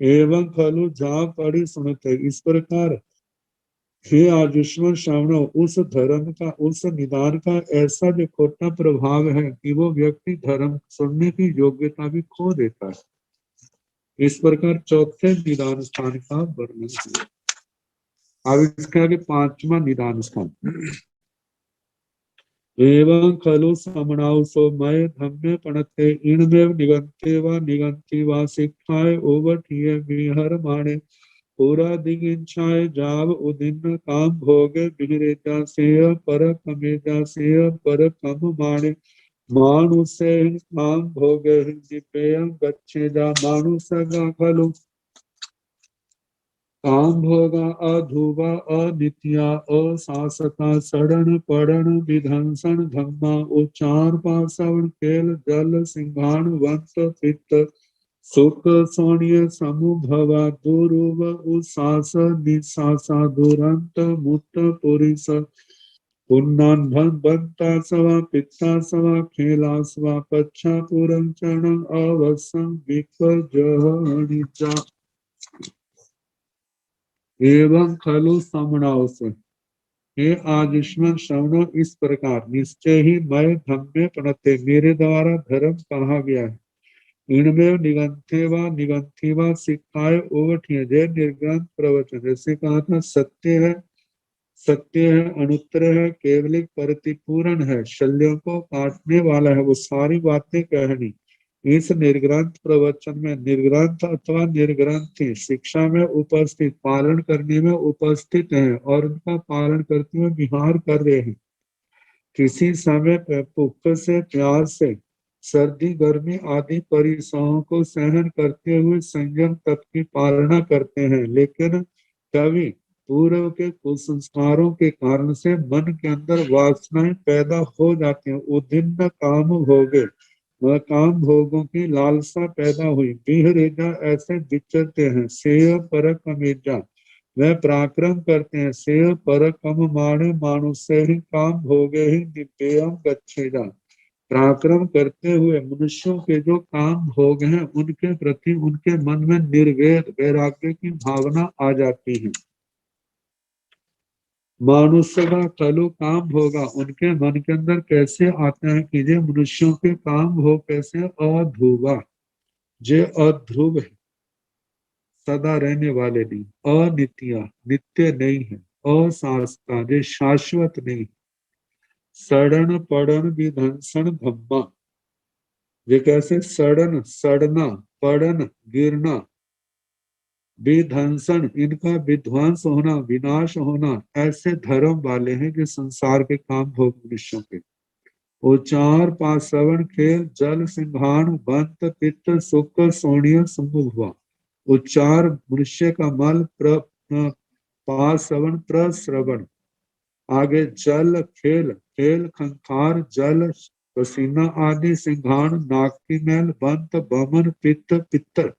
एवं खलु जा पड़ी सुनते, इस प्रकार हे आयुष्मान श्रावणो, उस धर्म का, उस निदान का ऐसा जो खोटा प्रभाव है कि वो व्यक्ति धर्म सुनने की योग्यता भी खो देता है। इस प्रकार चौथे निदान स्थान का वर्णन किया। अब इसके आगे 5वां निदान स्थान, एवं खलु समणाउ सो मय धम्मे पणते इणमेव निगंते वा शिक्षाय ओवठिय विहर माणे, पूरा दिगिंछाय जाव उदिन काम भोगे बिहरेजा सेय पर कमेजा सेय पर कम माणे, मानुषे काम भोगे दिपेयं गच्छेजा मानुषगा खलु काम भोगा अधुवा अनित्या असासता सड़न पड़न विध्वंसन धम्मा, उच्चार पासवन केल जल सिंहान वंत पित्त, सुख सोण्य समुभवा दुरुव उसास निसासा दुरंत मुत पुरिस, पुन्नान बंता सवा पित्ता सवा खेला सवा पच्छा पुरं चरण अवसं विकजहनिचा। एवं खलु समणावस, हे आयुष्मान श्रवणो, इस प्रकार निश्चय ही मैं धम्मे प्रणते, मेरे द्वारा धर्म कहा गया है। इनमें निगंथे व शिक्षाएं ओवठिय, जय निर्ग्रंथ प्रवचन, जैसे कहा था सत्य है, अनुत्तर है, केवलिक प्रतिपूर्ण है, शल्यों को काटने वाला है, वो सारी बातें कहनी। इस निर्ग्रंथ प्रवचन में निर्ग्रंथ अथवा निर्ग्रंथी शिक्षा में उपस्थित, पालन करने में उपस्थित हैं और उनका पालन करते हुए विहार कर रहे हैं। किसी समय भूख से, प्यास से, सर्दी गर्मी आदि परेशानियों को सहन करते हुए संयम तप की पालना करते हैं, लेकिन कभी पूर्व के कुसंस्कारों के कारण से मन के अंदर वासनाएं पैदा हो जाती हैं, उद्दिन्न काम भोगे, वह काम भोगों की लालसा पैदा हुई, बिहरेजा ऐसे विचरते हैं, सेय परक अमेजा, वह पराक्रम करते हैं, सेय परक कम माणे मानुष्य ही काम भोगे ही दिव्यम गच्छेजा, पराक्रम करते हुए मनुष्यों के जो काम भोग हैं उनके प्रति उनके मन में निर्वेद वैराग्य की भावना आ जाती है। मनुष्य का खलु काम भोगा, उनके मन के अंदर कैसे आते हैं कि ये मनुष्यों के काम भोग कैसे, अध्रुवा, जे अध्रुव है, सदा रहने वाले नहीं, अनित्या, नित्य नहीं है, अशाश्वता, जे शाश्वत नहीं, सड़न पड़न विध्वंसन धम्मा, ये कैसे? सड़न, सड़ना, पड़न, गिरना, विध्वंसन, इनका विध्वंस होना, विनाश होना, ऐसे धर्म वाले हैं जो संसार के काम भोग मनुष्यों के। उच्चार, पासवन, खेल, जल, सिंहान, बंत, पित्त, शुक्र, सोनिय, सम्मुख हुआ। उच्चार मनुष्य का मल, पासवन, प्रश्रवण। आगे जल, खेल, खेल, खंखार, जल, पसीना आदि, सिंघाण, नाक की मैल, बंत, बमन, पित्त, पित्तर,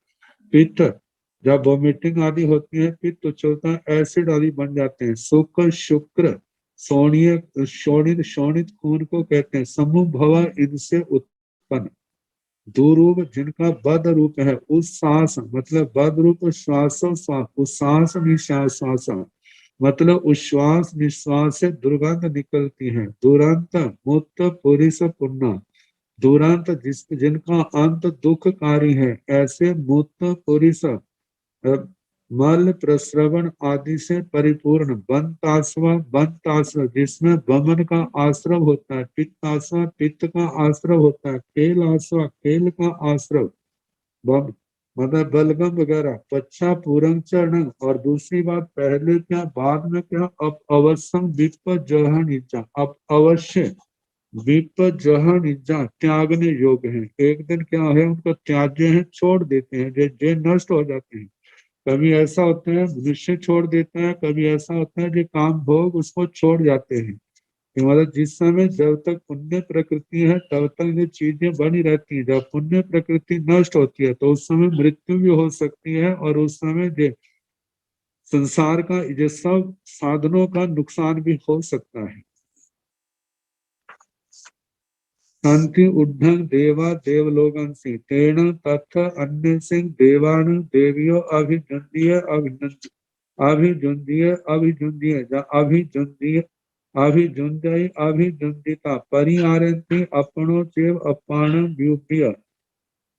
पित्त जब वोमिटिंग आदि होती है, पित्त उछलता है, एसिड आदि बन जाते हैं। शुक्र, शुक्र, शोणिय, शोणित, शोणित खून को कहते हैं। समूह भव, इनसे उत्पन्न। दुरूप, जिनका बद रूप है। उच्छ्वास मतलब बद रूप, श्वास, उच्छ्वास, निश्वास मतलब उच्छ्वास निश्वास से दुर्गंध निकलती है। दुरंत, मुक्त, पुरुष, पुण्य। दुरंत जिनका अंत दुखकारी है, ऐसे मुक्त पुरुष मल, प्रस्रवण आदि से परिपूर्ण। बंतास्व जिसमें वमन का आश्रव होता है। पित्तास्व पित्त का आश्रव होता है। खेल खेल का आश्रव मतलब बलगम वगैरह। पच्छा, पूरंग, चरण। और दूसरी बात, पहले क्या बाद में क्या? अब अवश्यम विप जह निजा, अब अवश्य विप जह निजा त्यागने योग्य है। एक दिन क्या है, उनको त्याज्य है, छोड़ देते हैं, जे नष्ट हो जाते हैं। कभी ऐसा होता है मनुष्य छोड़ देता है, कभी ऐसा होता है जो काम भोग उसको छोड़ जाते हैं। मतलब जिस समय जब तक पुण्य प्रकृति है तब तक ये चीजें बनी रहती है। जब पुण्य प्रकृति नष्ट होती है तो उस समय मृत्यु भी हो सकती है, और उस समय जो संसार का ये सब साधनों का नुकसान भी हो सकता है। शांति उद्धं देवा देवलोकंसि तेन तथ अन्य सिंह देवान देवियो अभिजुंदीय अभिजुंदीय अभिजुंदीय अभिजुंदीय अभिजुंदय अभिजुंदिता परिआरन्ति अपनो चेव अपान व्युभ्य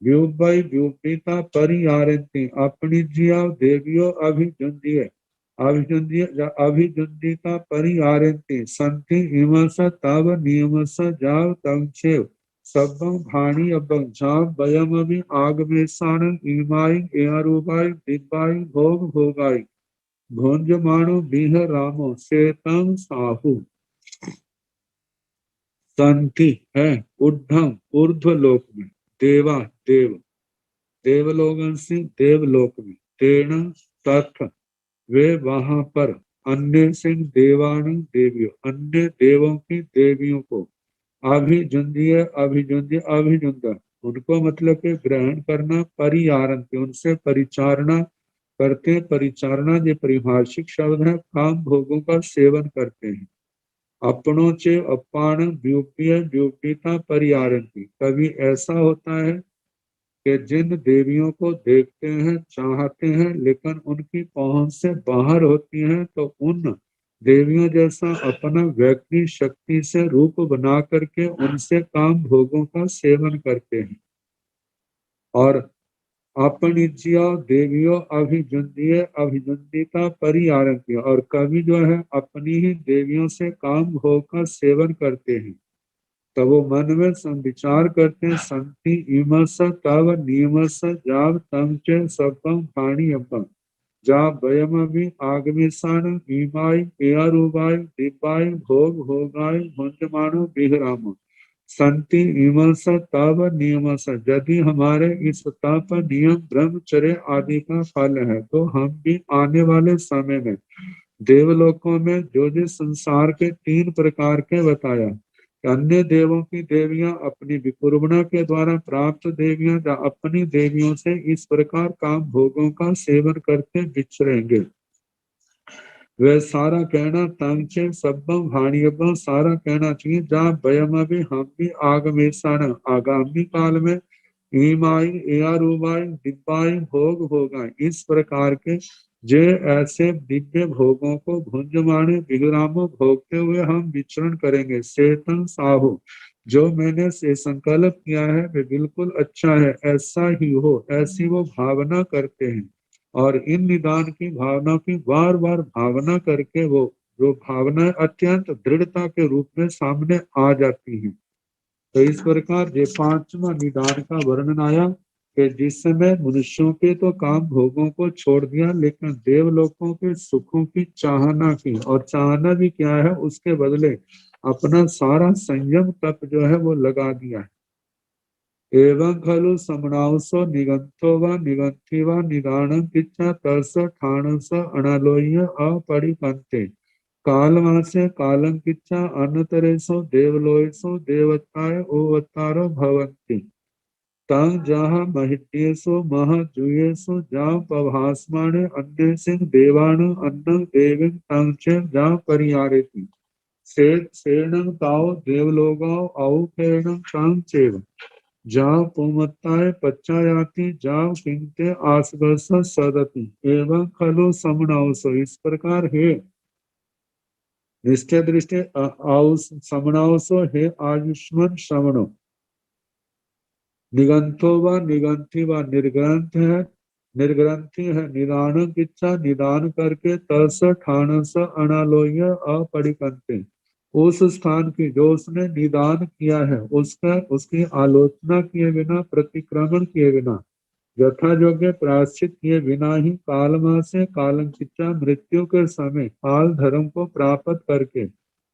व्युभय व्युभिता परिआरन्ति अपनी जिया देवियो अभिजुंदीय अभिजुंदीय अभिजुंदिता परिआरन्ति संति इमस तव नियमस जाव तम चेव सब्बं भाणी अब्बं जाव वयम अभि आगमेशान इमाई एआरूपाई दिव्याई भोग भोगाई भोंजमाणो बिह रामो सेतम साहु। संति है उद्धम ऊर्ध्व लोक में, देवा देव देवलोकन से देवलोक में, तेण तथ वे वहां पर, अन्य सिंह देवान देवियों अन्य देवों की देवियों को, अभिजुंदिय अभिजुंदिय अभिजुंद उनको मतलब के ग्रहण करना, परियारंती उनसे परिचारणा करते। परिचारणा ये परिभाषिक शब्द है, काम भोगों का सेवन करते हैं। अपनों चे अपान व्यूप्य व्यूपिता परियारंती। कभी ऐसा होता है कि जिन देवियों को देखते हैं चाहते हैं लेकिन उनकी पहुंच से बाहर होती हैं, तो उन देवियों जैसा अपना व्यक्ति शक्ति से रूप बना करके उनसे काम भोगों का सेवन करते हैं। और अपनिज्या देवियों अभिजुंदीय अभिजुंदिता परियारंती, और कवि जो है अपनी ही देवियों से काम भोग का सेवन करते हैं। तब वो मन में विचार करते हैं, संति इमस तव नियमस जाव तम च सपम पाणी अपम जा वयम भी आगमिसान इमाई एयारूबाई दीपाई भोग भोगाई भुंजमानो बिहराम। संति इमस तव नियमस, यदि हमारे इस तप नियम ब्रह्मचर्य आदि का फल है तो हम भी आने वाले समय में देवलोकों में जो संसार के 3 प्रकार के बताया, अन्य देवों की देवियां अपनी विकुर्बणा के द्वारा प्राप्त देवियां अपनी देवियों से इस प्रकार काम भोगों का सेवन करके विचरेंगे। वह सारा कहना तंचे सब्बम भाणियबम सारा कहना चाहिए, जहाँ वयम भी हम भी आगमेशान आगामी काल में ईमाई एयारूबाई दिव्याई भोग भोगाई इस प्रकार के जे ऐसे दिव्य भोगों को भुंजमाने विग्रामों भोगते हुए हम विचरण करेंगे। सेतन साहु, जो मैंने से संकल्प किया है वे बिल्कुल अच्छा है, ऐसा ही हो, ऐसी वो भावना करते हैं। और इन निदान की भावना की बार बार भावना करके वो जो भावना अत्यंत दृढ़ता के रूप में सामने आ जाती है। तो इस प्रकार ये पांचवा निदान का वर्णन आया कि जिस समय मनुष्यों के तो काम भोगों को छोड़ दिया, लेकिन देवलोकों के सुखों की चाहना की, और चाहना भी क्या है, उसके बदले अपना सारा संयम तप जो है वो लगा दिया है। एवं खलु समणांसो निगंतो व निगंथि व निदानं किच्चा तरस ठाणस अनालोह्य अपरिकंते कालमासे कालं किच्चा अन्नतरेषु देवलोकेषु देवताय ओवतारो भवन्ति तं जहाँ महिष्येषु महजूयेषु जां पभास्माने अन्य सिंह देवान अन्न देवीं तं च जां परियारेति सेनं ताओ देवलोगाओ औकेरणं तं चेव जां पुमत्ताय पच्चायाति जां किंते आसगस सदति एवं खलु समणावसो। इस प्रकार है निष्ठे दृष्टि समणावसो है आयुष्मान श्रवणो निगंथो व निगंथि व निर्ग्रंथ है, निर्ग्रंथि है निदान किच्चा निदान करके तरस ठाणस अनालोह्य अपरिकंते उस स्थान की जो उसने निदान किया है उसका उसकी आलोचना किए बिना, प्रतिक्रमण किए बिना, यथा योग्य प्रायश्चित किए बिना ही कालमा से कालंकिचा मृत्यु के समय काल धर्म को प्राप्त करके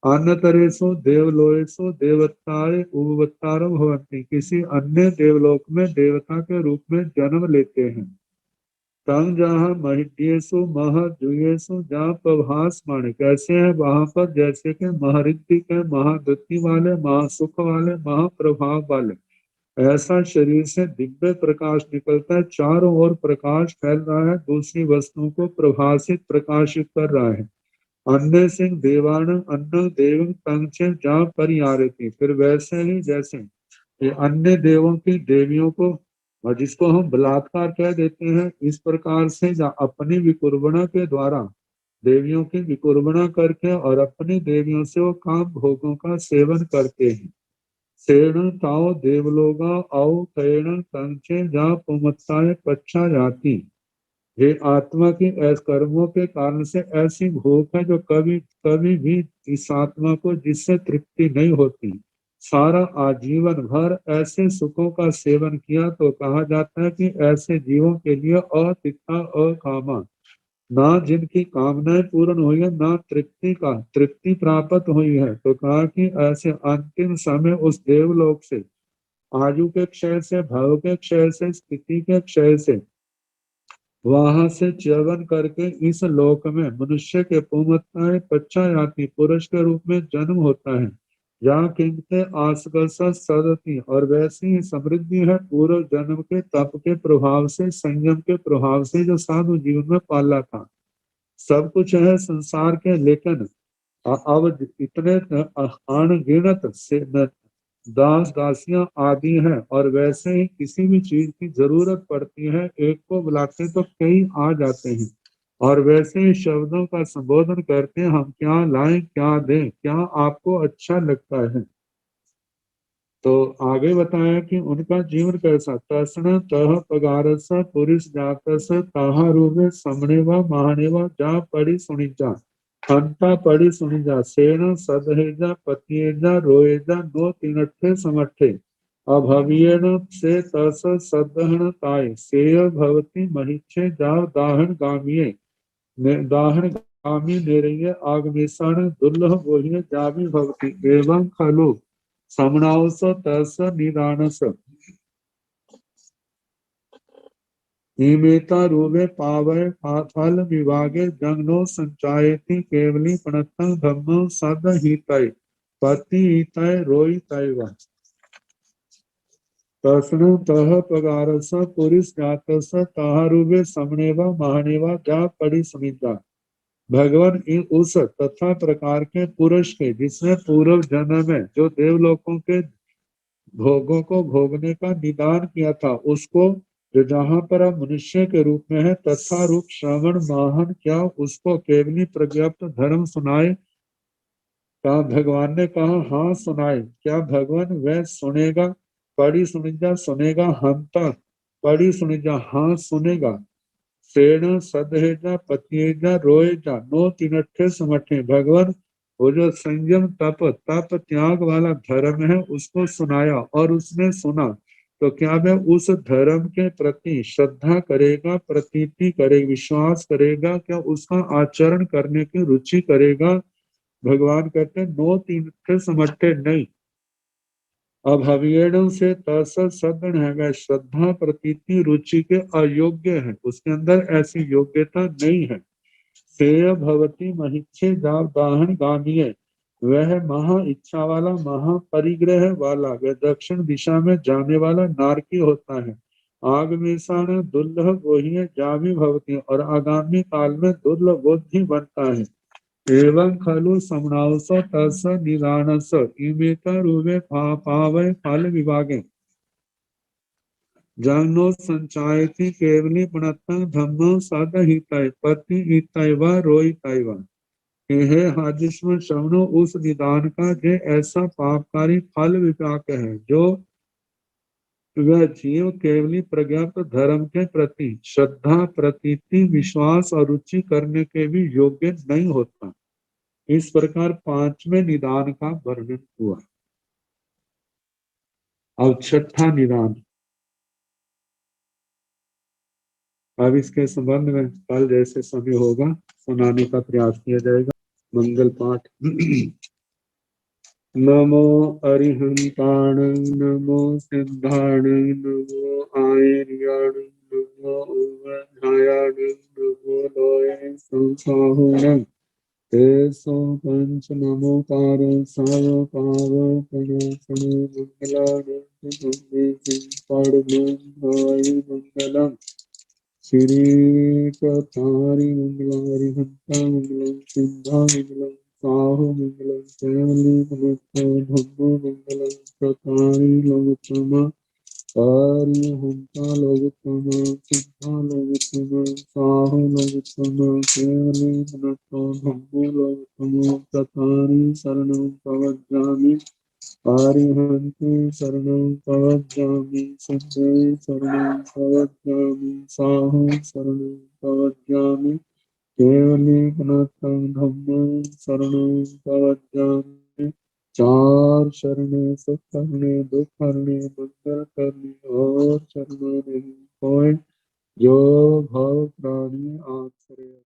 अन्यतरेषु देवलोकेषु देवताए उपवत्तारो भवन्ति किसी अन्य देवलोक में देवता के रूप में जन्म लेते हैं। तंग जहाँ महिष्येषु महजूयेषु जहाँ प्रभास माने कैसे है वहां पर जैसे के महरिद्धि के महागति वाले, महासुख वाले, महाप्रभाव वाले, ऐसा शरीर से दिव्य प्रकाश निकलता है, चारों ओर प्रकाश फैल रहा है, दूसरी वस्तुओं को प्रभाषित प्रकाशित कर रहा है। अन्य सिंह देवान अन्न देव तंग जहाँ परियारती, फिर वैसे ही जैसे अन्य देवों की देवियों को, और जिसको हम बलात्कार कह देते हैं, इस प्रकार से अपनी विकुर्बणा के द्वारा देवियों की विकुर्बणा करके और अपनी देवियों से वो काम भोगों का सेवन करते हैं। सेण ताओ देवलोगा आओ कैण तंचे जहाँ पुमत्ताएं पच्छा जाती, ये आत्मा की ऐसे कर्मों के कारण से ऐसी भूख है जो कभी कभी भी इस आत्मा को जिससे तृप्ति नहीं होती। सारा आजीवन भर ऐसे सुखों का सेवन किया तो कहा जाता है कि ऐसे जीवों के लिए अतिथा अकामा, ना जिनकी कामनाएं पूर्ण हुई है, ना तृप्ति प्राप्त हुई है, तो कहा कि ऐसे अंतिम समय उस देवलोक से, आयु के क्षय से, भाव के क्षय से, स्थिति के क्षय से, वहां से च्यवन करके इस लोक में मनुष्य के पूर्वताएं पच्चायाति पुरुष के रूप में जन्म होता है। यहाँ किंते आसगसा सदति, और वैसी ही समृद्धि है पूर्व जन्म के तप के प्रभाव से, संयम के प्रभाव से जो साधु जीवन में पाला था। सब कुछ है संसार के, लेकिन अब इतने अनगिनत से दास दासियां आदि हैं, और वैसे ही किसी भी चीज की जरूरत पड़ती है, एक को बुलाते तो कई आ जाते हैं, और वैसे ही शब्दों का संबोधन करते हैं, हम क्या लाएं क्या दें, क्या आपको अच्छा लगता है। तो आगे बताया कि उनका जीवन कैसा, तस्ण तह पगारस पुरुष जातस ताहा रूपे समणे व महाने व जा पड़ी सुनी जा हंता पड़ी सुनी जा सेन सदहेजा पतिएजा रोएजा नो तिनठे समठे अभवियन से तस सदहन ताय सेय भवती महिच्छे जा दाहन गामिये दाहन गामी नेरय आगमेषण दुर्लभ बोहिय जामी भवती एवं खलु समणावस तस निदानस इमेता रूपे पावय फल विभागे जंगनो संचायति केवली प्रणतं धम्म सद हितय पति हितय रोई तैव तस्नु तह पगारस पुरुष जातस ताहा रूपे समनेवा महानेवा जा पड़ी सुनिता। भगवान इन उस तथा प्रकार के पुरुष के जिसने पूर्व जन्म में जो देवलोकों के भोगों को भोगने का निदान किया था, उसको जो जहाँ पर अब मनुष्य के रूप में है तथा रूप श्रवण माहन क्या उसको केवली प्रज्ञप्त धर्म सुनाए। कहा भगवान ने कहा हाँ सुनाए, क्या भगवान वह सुनेगा, पढ़ी सुनिजा सुनेगा, हंता पढ़ी सुनिजा हाँ सुनेगा, सेण सदहेजा पतिएजा रोएजा नो तिनठे समठे, भगवान वो जो संयम तप तप त्याग वाला धर्म है उसको सुनाया और उसने सुना, तो क्या वह उस धर्म के प्रति श्रद्धा करेगा, प्रतीति करेगा, विश्वास करेगा, क्या उसका आचरण करने की रुचि करेगा? भगवान कहते हैं नो तीर्थ समर्थे नहीं। अभवेण से सदन है, वह श्रद्धा प्रतीति रुचि के अयोग्य है, उसके अंदर ऐसी योग्यता नहीं है। सेय भवती महिच्छे दाहन गामीय, वह महा इच्छा वाला, महापरिग्रह वाला, वह दक्षिण दिशा में जाने वाला नारकी होता है। आग में सान दुर्लभ वही है जामी भवती, और आगामी काल में दुर्लभ बुद्धि बनता है। एवं खलु समनावस तस निदानस इमेता रूपे पावय फल विभागे जानो संचायति केवली प्रणतं धम्मो सदहितय पति हितय व रोहितय व। हे हाजिस्म श्रवणो, उस निदान का जो ऐसा पापकारी फल विपाक है, जो वह जीव केवली प्रज्ञात धर्म के प्रति श्रद्धा प्रतीति विश्वास और रुचि करने के भी योग्य नहीं होता। इस प्रकार पांचवें निदान का वर्णन हुआ। अब छठा निदान, अब इसके संबंध में कल जैसे समय होगा सुनाने का प्रयास किया जाएगा। मंगल पाठ। नमो अरिहंताण, नमो सिद्धाण, नमो आयर्याण, नमो उवधायाण, नमो लोय संसाहुण, तेसो पंच नमोकार साव पाव प्रणसने मंगलम श्री कथारि मंगलम हरिहंता मंगलम सिद्धा मंगलम साहु मंगलम केवली धम्मो मंगलम कथारि लोकोत्तमा हरिहंता लोकोत्तमा सिद्धा लोकोत्तमा साहु लोकोत्तमा केवली धम्मो लोकोत्तमा कथारि शरणं प्रवज्जामि आरिहन्ति शरणं प्रवज्जामि सिद्धे शरणं प्रवज्जामि साहु शरणं प्रवज्जामि केवली धम्मं शरणं प्रवज्जामि। चार शरणे सुख करने दुख हरने मंगल करने और शरणों नहीं कोई, जो भव प्राणी आश्रय।